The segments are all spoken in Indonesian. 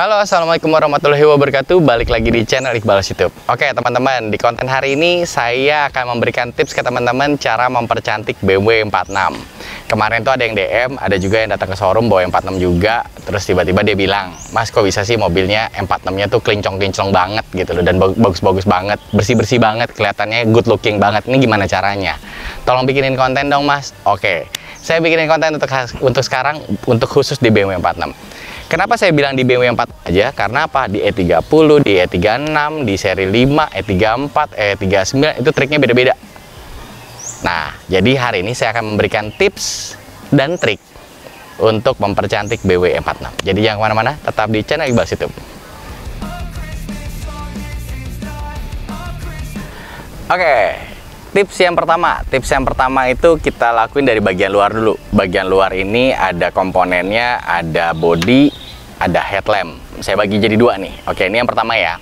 Halo, assalamualaikum warahmatullahi wabarakatuh. Balik lagi di channel Iqbal YouTube. Oke teman-teman, di konten hari ini saya akan memberikan tips ke teman-teman cara mempercantik BMW 46. Kemarin tuh ada yang DM, ada juga yang datang ke showroom bawa 46 juga. Terus tiba-tiba dia bilang, Mas kok bisa sih mobilnya 46-nya tuh klincong-klincong banget gitu loh, dan bagus-bagus banget, bersih-bersih banget, kelihatannya good looking banget. Ini gimana caranya? Tolong bikinin konten dong Mas. Oke, saya bikinin konten untuk sekarang, untuk khusus di BMW 46. Kenapa saya bilang di BMW 4 aja? Karena apa? Di E30, di E36, di seri 5, E34, E39 itu triknya beda-beda. Nah, jadi hari ini saya akan memberikan tips dan trik untuk mempercantik BMW 46. Jadi jangan kemana-mana, tetap di channel Iqbal YouTube. Oke, tips yang pertama itu kita lakuin dari bagian luar dulu. Bagian luar ini ada komponennya, ada body, ada headlamp. Saya bagi jadi dua nih. Oke, ini yang pertama ya.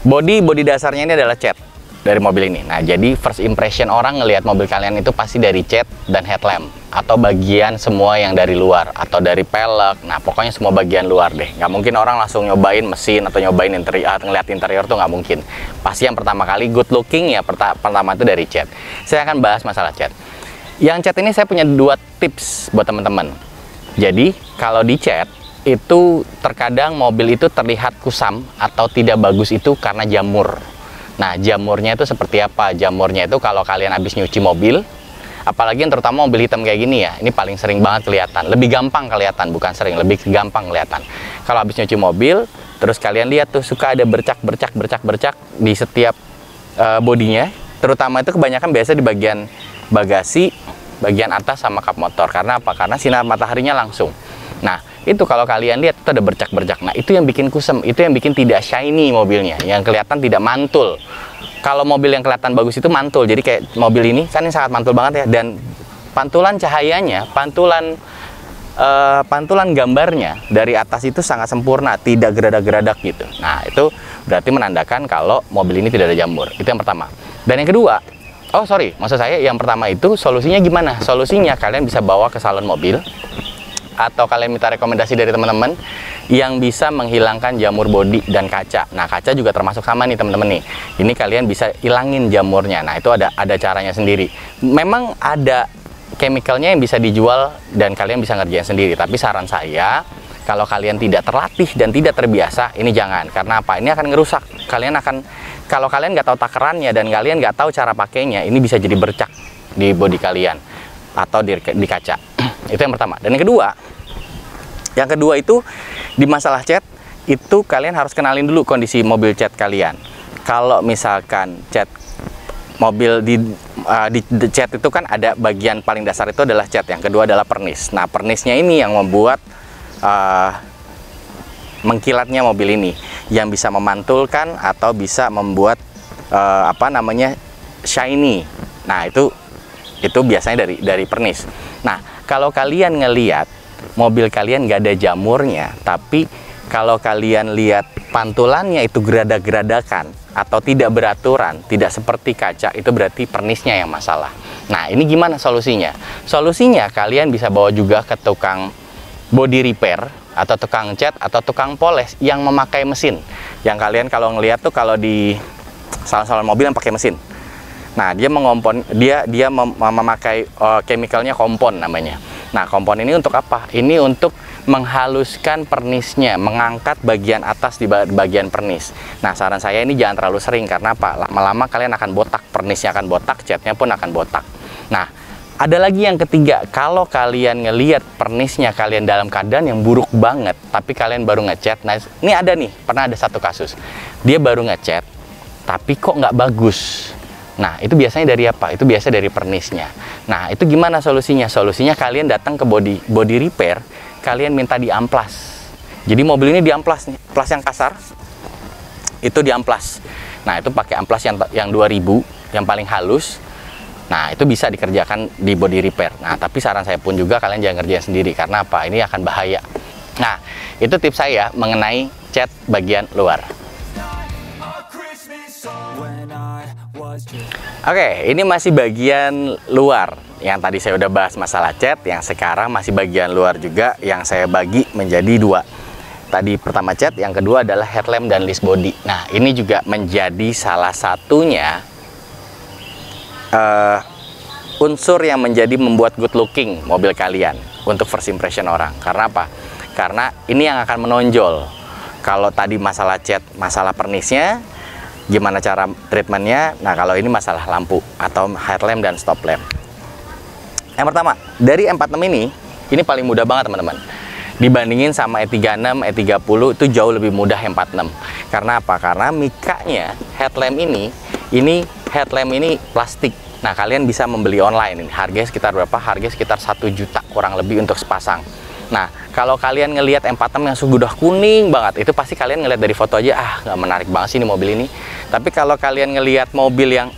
Body dasarnya ini adalah cat dari mobil ini. Nah, jadi first impression orang ngelihat mobil kalian itu pasti dari cat dan headlamp, atau bagian semua yang dari luar, atau dari pelek. Nah, pokoknya semua bagian luar deh. Nggak mungkin orang langsung nyobain mesin atau nyobain interior, ngeliat interior tuh nggak mungkin. Pasti yang pertama kali good looking ya pertama itu dari cat. Saya akan bahas masalah cat. Yang cat ini saya punya dua tips buat teman-teman. Jadi kalau di cat itu terkadang mobil itu terlihat kusam atau tidak bagus itu karena jamur. Nah, jamurnya itu seperti apa? Jamurnya itu kalau kalian habis nyuci mobil, apalagi yang terutama mobil hitam kayak gini ya, ini paling sering banget kelihatan. Lebih gampang kelihatan, bukan sering, lebih gampang kelihatan. Kalau habis nyuci mobil, terus kalian lihat tuh suka ada bercak di setiap bodinya. Terutama itu kebanyakan biasa di bagian bagasi, bagian atas sama kap motor. Karena apa? Karena sinar mataharinya langsung. Nah, itu kalau kalian lihat itu ada bercak-bercak. Nah, itu yang bikin kusam, itu yang bikin tidak shiny mobilnya, yang kelihatan tidak mantul. Kalau mobil yang kelihatan bagus itu mantul. Jadi kayak mobil ini kan ini sangat mantul banget ya, dan pantulan cahayanya, pantulan gambarnya dari atas itu sangat sempurna, tidak geradak-geradak gitu. Nah, itu berarti menandakan kalau mobil ini tidak ada jamur. Itu yang pertama. Dan yang kedua, maksud saya yang pertama itu solusinya gimana? Solusinya kalian bisa bawa ke salon mobil, atau kalian minta rekomendasi dari teman-teman yang bisa menghilangkan jamur bodi dan kaca. Nah, kaca juga termasuk sama nih teman-teman nih. Ini kalian bisa hilangin jamurnya. Nah, itu ada caranya sendiri. Memang ada chemicalnya yang bisa dijual dan kalian bisa ngerjain sendiri. Tapi saran saya, kalau kalian tidak terlatih dan tidak terbiasa, ini jangan. Karena apa? Ini akan ngerusak. Kalau kalian nggak tahu takarannya dan kalian nggak tahu cara pakainya, ini bisa jadi bercak di bodi kalian atau di kaca. Itu yang pertama. Dan yang kedua itu di masalah cat itu kalian harus kenalin dulu kondisi mobil cat kalian. Kalau misalkan cat mobil di cat itu kan ada bagian paling dasar itu adalah cat, yang kedua adalah pernis. Nah, pernisnya ini yang membuat mengkilatnya mobil ini, yang bisa memantulkan atau bisa membuat shiny. Nah, itu biasanya dari pernis. Nah, kalau kalian ngelihat mobil kalian nggak ada jamurnya, tapi kalau kalian lihat pantulannya itu geradak-geradakan atau tidak beraturan, tidak seperti kaca, itu berarti pernisnya yang masalah. Nah, ini gimana solusinya? Solusinya kalian bisa bawa juga ke tukang body repair atau tukang cat atau tukang poles yang memakai mesin. Yang kalian kalau ngelihat tuh kalau di salon-salon mobil yang pakai mesin. Nah, dia memakai chemicalnya kompon namanya. Nah, kompon ini untuk apa? Ini untuk menghaluskan pernisnya, mengangkat bagian atas di bagian pernis. Nah, saran saya ini jangan terlalu sering, karena apa? Lama-lama kalian akan botak, pernisnya akan botak, catnya pun akan botak. Nah, ada lagi yang ketiga, kalau kalian ngelihat pernisnya kalian dalam keadaan yang buruk banget, tapi kalian baru ngecat. Nah, ini pernah ada satu kasus, dia baru ngecat, tapi kok nggak bagus. Nah, itu biasanya dari apa? Itu biasa dari pernisnya. Nah, itu gimana solusinya? Solusinya kalian datang ke body repair, kalian minta diamplas. Jadi mobil ini diamplas nih, amplas yang kasar, itu diamplas. Nah, itu pakai amplas yang 2000, yang paling halus. Nah, itu bisa dikerjakan di body repair. Nah, tapi saran saya pun juga kalian jangan kerjain sendiri, karena apa? Ini akan bahaya. Nah, itu tips saya mengenai cat bagian luar. Oke, ini masih bagian luar. Yang tadi saya udah bahas masalah cat, yang sekarang masih bagian luar juga, yang saya bagi menjadi dua. tadi pertama cat, yang kedua adalah headlamp dan list body. Nah, ini juga menjadi salah satunya unsur yang menjadi membuat good looking mobil kalian untuk first impression orang. Karena apa? Karena ini yang akan menonjol. Kalau tadi masalah cat, masalah pernisnya, gimana cara treatmentnya. Nah, kalau ini masalah lampu atau headlamp dan stop lamp. Yang pertama, dari M46 ini paling mudah banget teman-teman. Dibandingin sama E36, E30 itu jauh lebih mudah M46. Karena apa? Karena mikanya headlamp ini headlamp ini plastik. Nah, kalian bisa membeli online ini. Harganya sekitar berapa? Harganya sekitar 1 juta kurang lebih untuk sepasang. Nah, kalau kalian ngelihat M46 yang sudah kuning banget, itu pasti kalian ngelihat dari foto aja, nggak menarik banget sih ini mobil ini. Tapi kalau kalian ngelihat mobil yang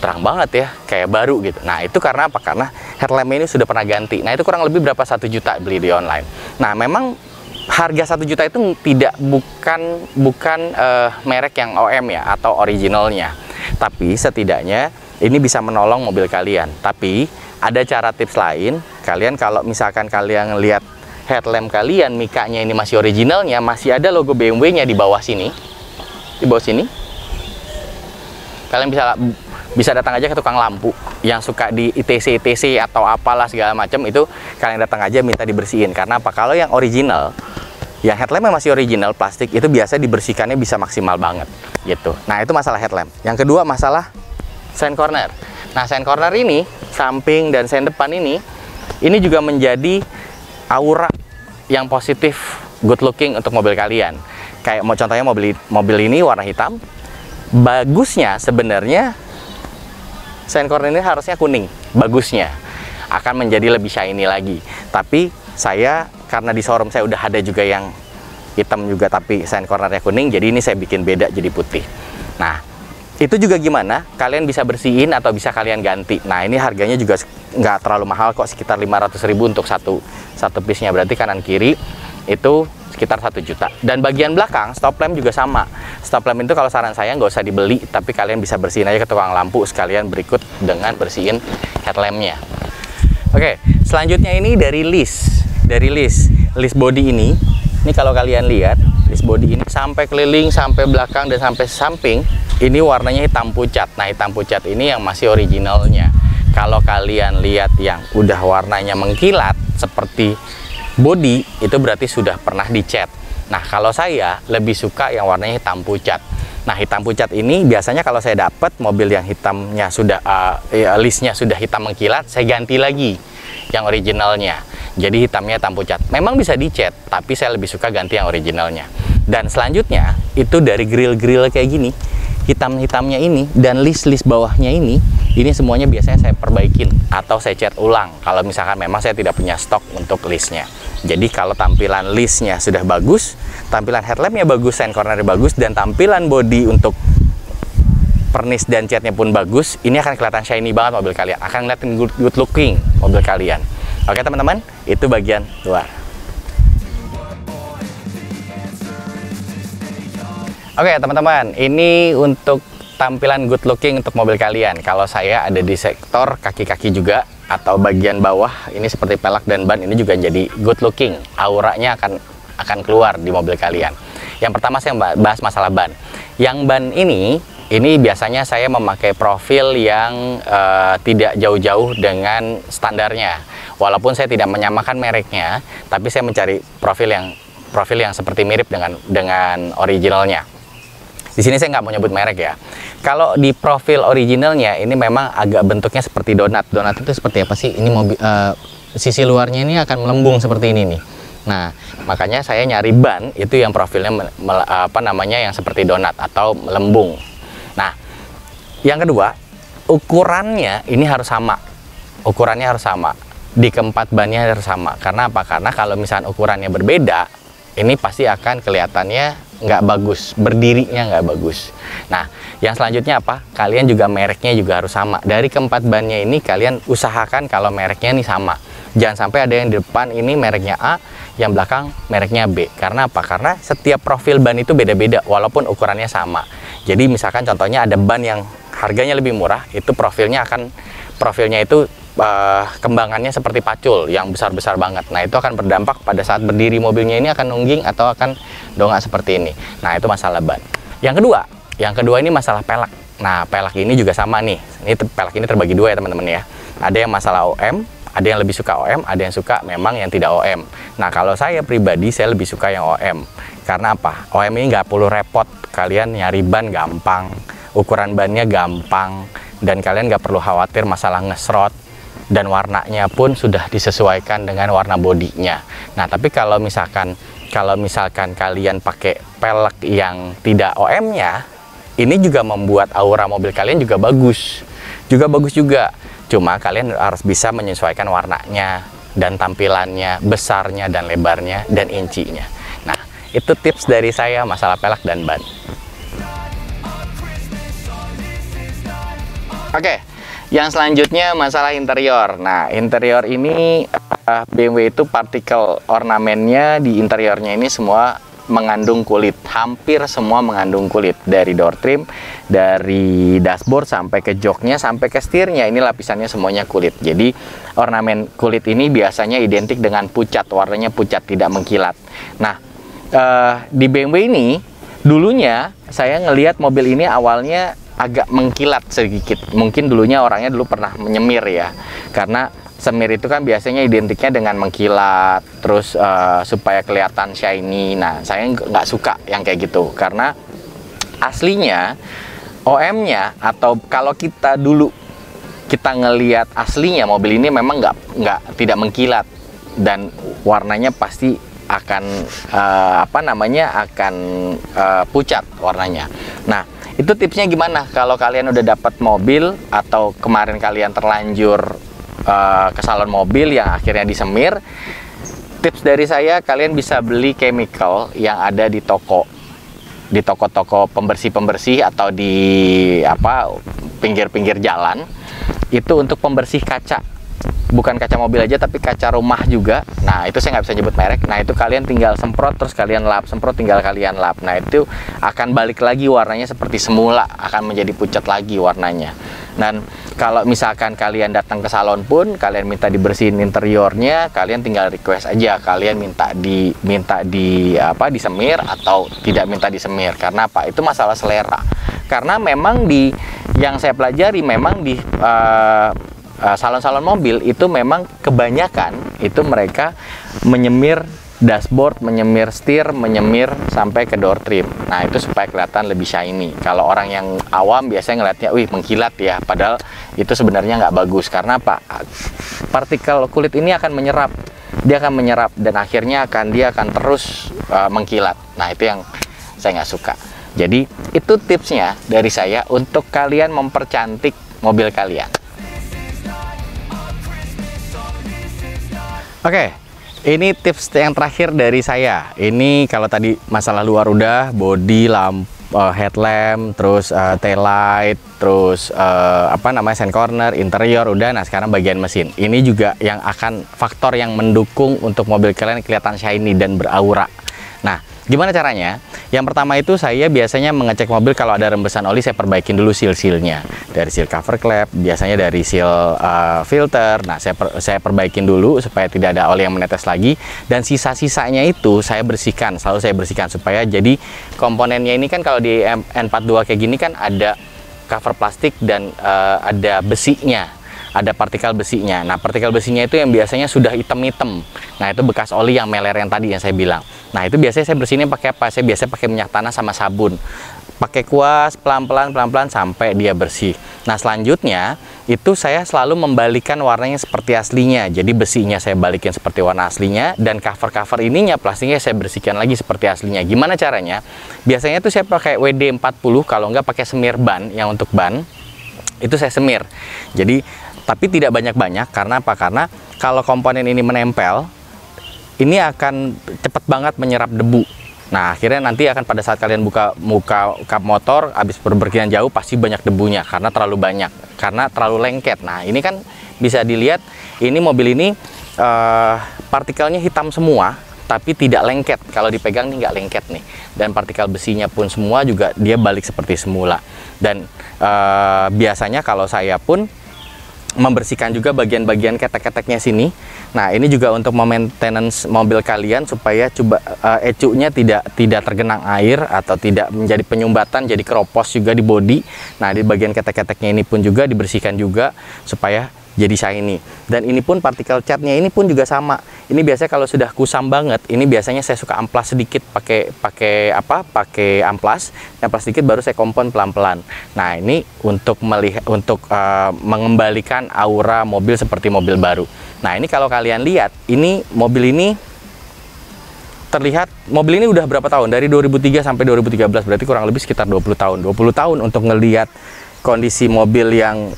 terang banget ya, kayak baru gitu. Nah, itu karena apa? Karena headlamp ini sudah pernah ganti. Nah, itu kurang lebih berapa? 1 juta beli di online. Nah, memang harga 1 juta itu bukan merek yang OM ya, atau originalnya. Tapi setidaknya ini bisa menolong mobil kalian. Tapi ada cara tips lain. Kalian kalau misalkan kalian lihat headlamp kalian, mikanya ini masih originalnya, masih ada logo BMW-nya di bawah sini. Di bawah sini. Kalian bisa datang aja ke tukang lampu yang suka di ITC atau apalah segala macam, itu kalian datang aja minta dibersihin. Karena apa? Kalau yang original, yang headlampnya masih original plastik, itu biasa dibersihkannya bisa maksimal banget gitu. Nah, itu masalah headlamp. Yang kedua masalah sign corner. Nah, sign corner ini, samping dan sign depan ini juga menjadi aura yang positif, good looking untuk mobil kalian. Kayak mau contohnya mobil ini warna hitam, bagusnya sebenarnya sign corner ini harusnya kuning, bagusnya akan menjadi lebih shiny lagi. Tapi saya, karena di showroom saya udah ada juga yang hitam juga tapi sign cornernya kuning, jadi ini saya bikin beda jadi putih. Nah, itu juga gimana? Kalian bisa bersihin atau bisa kalian ganti. Nah, ini harganya juga nggak terlalu mahal kok, sekitar 500.000 untuk satu piece-nya. Berarti kanan kiri itu sekitar 1 juta. Dan bagian belakang stop lamp juga sama. Stop lamp itu kalau saran saya nggak usah dibeli, tapi kalian bisa bersihin aja ke tukang lampu sekalian berikut dengan bersihin headlampnya. Oke, selanjutnya ini dari list body ini kalau kalian lihat list body ini sampai keliling, sampai belakang dan sampai samping, ini warnanya hitam pucat. Nah, hitam pucat ini yang masih originalnya. Kalau kalian lihat yang udah warnanya mengkilat seperti body, itu berarti sudah pernah dicat. Nah, kalau saya lebih suka yang warnanya hitam pucat. Nah, hitam pucat ini biasanya kalau saya dapat mobil yang hitamnya sudah listnya sudah hitam mengkilat, saya ganti lagi yang originalnya. Jadi hitamnya hitam pucat. Memang bisa dicat, tapi saya lebih suka ganti yang originalnya. Dan selanjutnya itu dari grill-grill kayak gini, hitam-hitamnya ini dan list-list bawahnya ini semuanya biasanya saya perbaikin atau saya cat ulang kalau misalkan memang saya tidak punya stok untuk listnya. Jadi kalau tampilan listnya sudah bagus, tampilan headlampnya bagus, sign cornernya bagus, dan tampilan body untuk pernis dan catnya pun bagus, ini akan kelihatan shiny banget mobil kalian, akan kelihatan good looking mobil kalian. Oke teman-teman, itu bagian luar. Oke teman-teman, ini untuk tampilan good looking untuk mobil kalian. Kalau saya ada di sektor kaki-kaki juga atau bagian bawah, ini seperti pelak dan ban, ini juga jadi good looking. Auranya akan keluar di mobil kalian. Yang pertama saya bahas masalah ban. Yang ban ini biasanya saya memakai profil yang tidak jauh-jauh dengan standarnya. Walaupun saya tidak menyamakan mereknya, tapi saya mencari profil yang seperti mirip dengan originalnya. Di sini saya nggak mau nyebut merek ya. Kalau di profil originalnya ini memang agak bentuknya seperti donat. Donat itu seperti apa sih? Ini mobil sisi luarnya ini akan melembung seperti ini nih. Nah, makanya saya nyari ban itu yang profilnya yang seperti donat atau melembung. Nah, yang kedua, ukurannya ini harus sama. Ukurannya harus sama. Di keempat bannya harus sama. Karena apa? Karena kalau misalnya ukurannya berbeda, ini pasti akan kelihatannya nggak bagus, berdirinya nggak bagus. Nah, yang selanjutnya apa? Kalian juga mereknya juga harus sama. Dari keempat bannya ini kalian usahakan kalau mereknya ini sama. Jangan sampai ada yang di depan ini mereknya A, yang belakang mereknya B. Karena apa? Karena setiap profil ban itu beda-beda walaupun ukurannya sama. Jadi misalkan contohnya ada ban yang harganya lebih murah, itu profilnya itu kembangannya seperti pacul yang besar-besar banget. Nah, itu akan berdampak pada saat berdiri mobilnya ini akan nungging atau akan dongak seperti ini. Nah, itu masalah ban. Yang kedua ini masalah pelek. Nah, pelek ini juga sama nih. Ini pelek ini terbagi dua ya teman-teman ya. Ada yang masalah OM, ada yang lebih suka OM, ada yang suka memang yang tidak OM. Nah, kalau saya pribadi saya lebih suka yang OM. Karena apa? OM ini nggak perlu repot. Kalian nyari ban gampang, ukuran bannya gampang, dan kalian nggak perlu khawatir masalah ngesrot, dan warnanya pun sudah disesuaikan dengan warna bodinya. Nah, tapi kalau misalkan kalian pakai pelek yang tidak OM-nya, ini juga membuat aura mobil kalian juga bagus juga. Cuma kalian harus bisa menyesuaikan warnanya dan tampilannya, besarnya dan lebarnya dan incinya. Nah, itu tips dari saya masalah pelek dan ban. Oke, yang selanjutnya masalah interior. Nah, interior ini BMW itu partikel ornamennya di interiornya ini semua mengandung kulit. Hampir semua mengandung kulit. Dari door trim, dari dashboard sampai ke joknya, sampai ke setirnya. Ini lapisannya semuanya kulit. Jadi, ornamen kulit ini biasanya identik dengan pucat. Warnanya pucat, tidak mengkilat. Nah, di BMW ini, dulunya saya ngelihat mobil ini awalnya agak mengkilat sedikit. Mungkin dulunya orangnya dulu pernah menyemir ya, karena semir itu kan biasanya identiknya dengan mengkilat, terus supaya kelihatan shiny. Nah, saya nggak suka yang kayak gitu, karena aslinya OM-nya, atau kalau kita ngelihat aslinya mobil ini memang tidak mengkilat, dan warnanya pasti akan pucat warnanya. Nah, itu tipsnya gimana kalau kalian udah dapat mobil atau kemarin kalian terlanjur ke salon mobil yang akhirnya disemir. Tips dari saya, kalian bisa beli chemical yang ada di toko-toko pembersih atau di pinggir-pinggir jalan. Itu untuk pembersih kaca. Bukan kaca mobil aja, tapi kaca rumah juga. Nah, itu saya nggak bisa nyebut merek. Nah, itu kalian tinggal semprot, terus kalian lap, semprot, tinggal kalian lap. Nah, itu akan balik lagi warnanya seperti semula, akan menjadi pucat lagi warnanya. Dan kalau misalkan kalian datang ke salon pun, kalian minta dibersihin interiornya, kalian tinggal request aja, kalian minta disemir atau tidak minta disemir. Karena apa? Itu masalah selera. Karena memang yang saya pelajari memang di salon-salon mobil itu memang kebanyakan itu mereka menyemir dashboard, menyemir setir, menyemir sampai ke door trim. Nah, itu supaya kelihatan lebih shiny. Kalau orang yang awam biasanya ngeliatnya, wih mengkilat ya, padahal itu sebenarnya nggak bagus. Karena apa? Partikel kulit ini akan menyerap, dia akan menyerap, dan akhirnya dia akan terus mengkilat. Nah, itu yang saya nggak suka. Jadi itu tipsnya dari saya untuk kalian mempercantik mobil kalian. Oke, ini tips yang terakhir dari saya. Ini kalau tadi masalah luar udah, body, lampu, headlamp, terus tail light, terus sun corner, interior udah. Nah, sekarang bagian mesin. Ini juga yang akan faktor yang mendukung untuk mobil kalian kelihatan shiny dan beraura. Nah, gimana caranya? Yang pertama itu saya biasanya mengecek mobil kalau ada rembesan oli, saya perbaikin dulu seal-sealnya. Dari seal cover klep, biasanya dari seal filter. Nah, saya perbaikin dulu supaya tidak ada oli yang menetes lagi. Dan sisa-sisanya itu saya bersihkan, selalu saya bersihkan. Supaya jadi komponennya ini kan kalau di N42 kayak gini kan ada cover plastik dan ada besinya. Ada partikel besinya. Nah, partikel besinya itu yang biasanya sudah hitam-hitam. Nah, itu bekas oli yang meler yang tadi yang saya bilang. Nah, itu biasanya saya bersihinnya pakai apa? Saya biasanya pakai minyak tanah sama sabun. Pakai kuas pelan-pelan sampai dia bersih. Nah, selanjutnya itu saya selalu membalikan warnanya seperti aslinya. Jadi besinya saya balikin seperti warna aslinya, dan cover-cover ininya plastiknya saya bersihkan lagi seperti aslinya. Gimana caranya? Biasanya tuh saya pakai WD-40, kalau nggak pakai semir ban yang untuk ban. Itu saya semir. Jadi tapi tidak banyak-banyak. Karena apa? Karena kalau komponen ini menempel, ini akan cepat banget menyerap debu. Nah, akhirnya nanti akan pada saat kalian buka kap motor, habis berpergian jauh pasti banyak debunya karena terlalu banyak, karena terlalu lengket. Nah, ini kan bisa dilihat, ini mobil ini partikelnya hitam semua, tapi tidak lengket. Kalau dipegang nih nggak lengket nih. Dan partikel besinya pun semua juga dia balik seperti semula. Dan biasanya kalau saya pun membersihkan juga bagian-bagian ketek-keteknya sini. Nah, ini juga untuk maintenance mobil kalian supaya ecunya tidak tergenang air atau tidak menjadi penyumbatan, jadi keropos juga di bodi. Nah, di bagian ketek-keteknya ini pun juga dibersihkan juga supaya jadi shiny. Dan ini pun partikel catnya ini pun juga sama. Ini biasanya kalau sudah kusam banget, ini biasanya saya suka amplas sedikit pakai amplas sedikit, baru saya kompon pelan-pelan. Nah, ini untuk mengembalikan aura mobil seperti mobil baru. Nah, ini kalau kalian lihat, ini mobil ini terlihat, mobil ini udah berapa tahun? Dari 2003 sampai 2013, berarti kurang lebih sekitar 20 tahun. 20 tahun untuk ngelihat kondisi mobil yang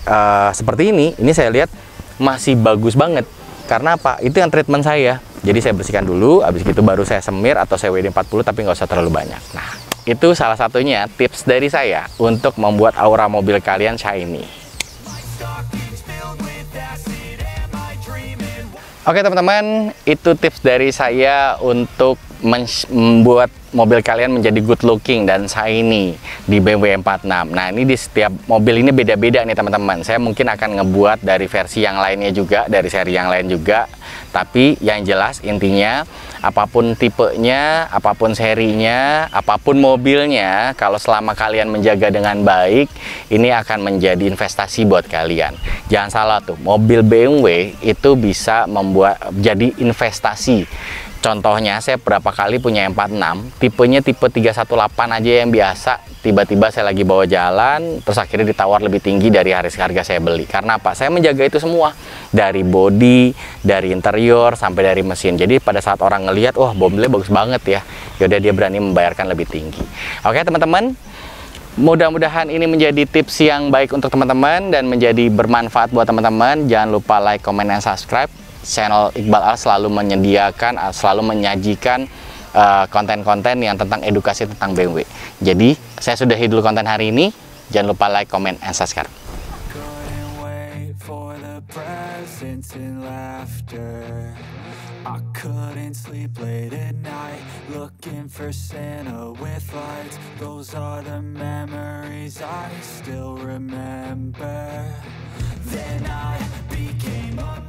seperti ini saya lihat masih bagus banget. Karena apa? Itu yang treatment saya. Jadi saya bersihkan dulu, habis itu baru saya semir atau saya WD-40, tapi nggak usah terlalu banyak. Nah, itu salah satunya tips dari saya untuk membuat aura mobil kalian shiny. Oke teman-teman, itu tips dari saya untuk membuat mobil kalian menjadi good looking dan shiny di BMW M46. Nah, ini di setiap mobil ini beda-beda nih teman-teman. Saya mungkin akan ngebuat dari versi yang lainnya juga, dari seri yang lain juga. Tapi yang jelas intinya, apapun tipenya, apapun serinya, apapun mobilnya, kalau selama kalian menjaga dengan baik, ini akan menjadi investasi buat kalian. Jangan salah tuh, mobil BMW itu bisa membuat jadi investasi. Contohnya, saya berapa kali punya M46, tipenya tipe 318 aja yang biasa. Tiba-tiba saya lagi bawa jalan, terus akhirnya ditawar lebih tinggi dari harga saya beli. Karena apa? Saya menjaga itu semua. Dari bodi, dari interior, sampai dari mesin. Jadi pada saat orang ngelihat, wah mobilnya bagus banget ya. Yaudah dia berani membayarkan lebih tinggi. Oke teman-teman, mudah-mudahan ini menjadi tips yang baik untuk teman-teman dan menjadi bermanfaat buat teman-teman. Jangan lupa like, comment, dan subscribe. Channel Iqbal Al selalu menyajikan konten-konten yang tentang edukasi tentang BMW. Jadi, saya sudahi dulu konten hari ini. Jangan lupa like, comment, and subscribe. I couldn't sleep late at night, looking for Santa with lights. Those are the memories I still remember. Then I became a